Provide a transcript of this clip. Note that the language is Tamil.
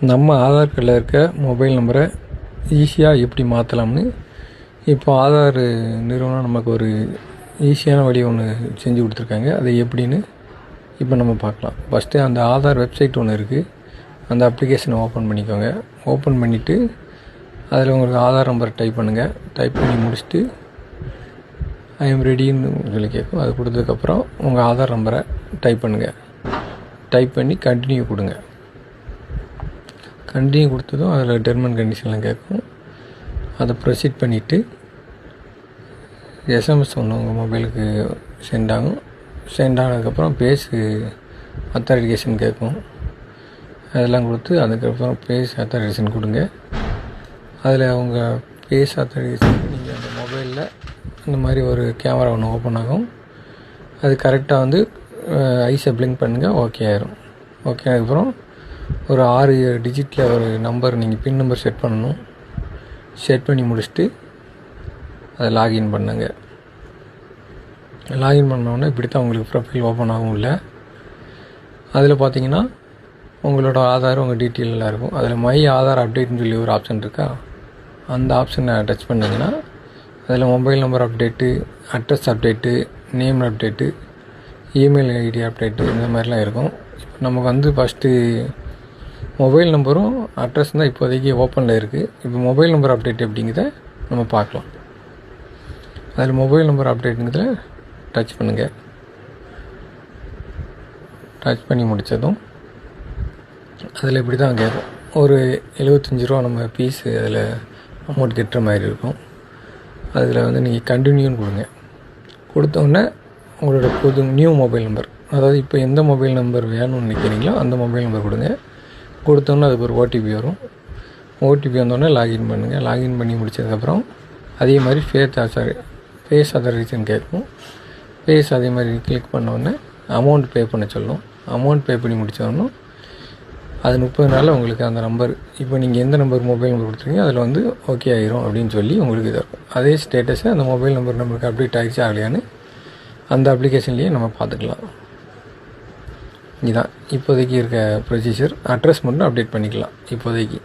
நம்ம ஆதார் கார்டில் இருக்க மொபைல் நம்பரை ஈஸியாக எப்படி மாற்றலாம்னு இப்போ ஆதார் நிறுவனம் நமக்கு ஒரு ஈஸியான வழி ஒன்று செஞ்சு கொடுத்துருக்காங்க. அது எப்படின்னு இப்போ நம்ம பார்க்கலாம். ஃபஸ்ட்டு அந்த ஆதார் வெப்சைட் ஒன்று இருக்குது, அந்த அப்ளிகேஷனை ஓப்பன் பண்ணிக்கோங்க. ஓப்பன் பண்ணிவிட்டு அதில் உங்களுக்கு ஆதார் நம்பரை டைப் பண்ணுங்கள். டைப் பண்ணி முடிச்சுட்டு ஐ எம் ரெடின்னு சொல்லி கேட்கும். அது கொடுத்ததுக்கப்புறம் உங்கள் ஆதார் நம்பரை டைப் பண்ணுங்கள். டைப் பண்ணி கண்டினியூ கொடுங்க. கண்டினியூ கொடுத்ததும் அதில் டெர்ம் அண்ட் கண்டிஷன்லாம் கேட்கும். அதை ப்ரொசீட் பண்ணிவிட்டு எஸ்எம்எஸ் ஒன்று உங்கள் மொபைலுக்கு சென்ட் ஆகும். சென்ட் ஆனதுக்கப்புறம் பேஸ் அத்தாரிட்டிகேஷன் கேட்கும். அதெல்லாம் கொடுத்து அதுக்கப்புறம் பேஸ் அத்தாரிட்டிகேஷன் கொடுங்க. அதில் அவங்க பேஸ் அத்தாரிட்டிகேஷன் நீங்கள் அந்த மொபைலில் இந்த மாதிரி ஒரு கேமரா ஒன்று ஓப்பன் ஆகும். அது கரெக்டாக வந்து ஐஸை பிளிங்க் பண்ணுங்கள், ஓகே ஆயிரும். ஓகே ஆனதுக்கப்புறம் ஒரு 6 டிஜிட்டில் ஒரு நம்பர் நீங்கள் பின் நம்பர் செட் பண்ணணும். செட் பண்ணி முடிச்சுட்டு அதை லாகின் பண்ணுங்க. லாகின் பண்ணோன்னே இப்படி தான் உங்களுக்கு ப்ரொஃபைல் ஓப்பன் ஆகும். இல்லை அதில் பார்த்தீங்கன்னா உங்களோட ஆதார் உங்கள் டீட்டெயில் எல்லாம் இருக்கும். அதில் மை ஆதார் அப்டேட்னு சொல்லி ஒரு ஆப்ஷன் இருக்கா, அந்த ஆப்ஷனை டச் பண்ணிங்கன்னா அதில் mobile number update, address update, name update, email ID update இந்த மாதிரிலாம் இருக்கும். இப்போ நமக்கு வந்து ஃபஸ்ட்டு மொபைல் நம்பரும் அட்ரஸ் தான் இப்போதைக்கு ஓப்பனில் இருக்குது. இப்போ மொபைல் நம்பர் அப்டேட் எப்படிங்கிறத நம்ம பார்க்கலாம். அதில் மொபைல் நம்பர் அப்டேட்டுங்கிறத டச் பண்ணுங்கள். டச் பண்ணி முடித்ததும் அதில் இப்படி தான் கேட்கும். ஒரு 75 ரூபா நம்ம ஃபீஸு அதில் அமௌண்ட் கட்டுற மாதிரி இருக்கும். அதில் வந்து நீங்கள் கண்டினியூன்னு கொடுங்க. கொடுத்தோடனே உங்களோட புது நியூ மொபைல் நம்பர், அதாவது இப்போ எந்த மொபைல் நம்பர் வேணும்னு நினைக்கிறீங்களோ அந்த மொபைல் நம்பர் கொடுங்க. கொடுத்தோன்னே அதுக்கு ஒரு ஓடிபி வரும். ஓடிபி வந்தோடனே லாகின் பண்ணுங்கள். லாகின் பண்ணி முடிச்சதுக்கப்புறம் அதே மாதிரி ஃபேஸ் அத்தாரிட்டிகேஷன் கேட்கும். ஃபேஸ் அதே மாதிரி கிளிக் பண்ணோடனே அமௌண்ட் பே பண்ண சொல்லும். அமௌண்ட் பே பண்ணி முடித்தோடனே அது 30 நாளில் உங்களுக்கு அந்த நம்பர், இப்போ நீங்கள் எந்த நம்பர் மொபைல் நம்பர் கொடுத்துருக்கீங்க அதில் வந்து ஓகே ஆயிரும் அப்படின்னு சொல்லி உங்களுக்கு இதாக இருக்கும். அதே ஸ்டேட்டஸை அந்த மொபைல் நம்பர் நம்மளுக்கு அப்டேட் ஆகிடுச்சு ஆகலையான்னு அந்த அப்ளிகேஷன்லேயே நம்ம பார்த்துக்கலாம். இதுதான் இப்போதைக்கு இருக்க ப்ரொசீஜர். அட்ரஸ் மட்டும் அப்டேட் பண்ணிக்கலாம் இப்போதைக்கு.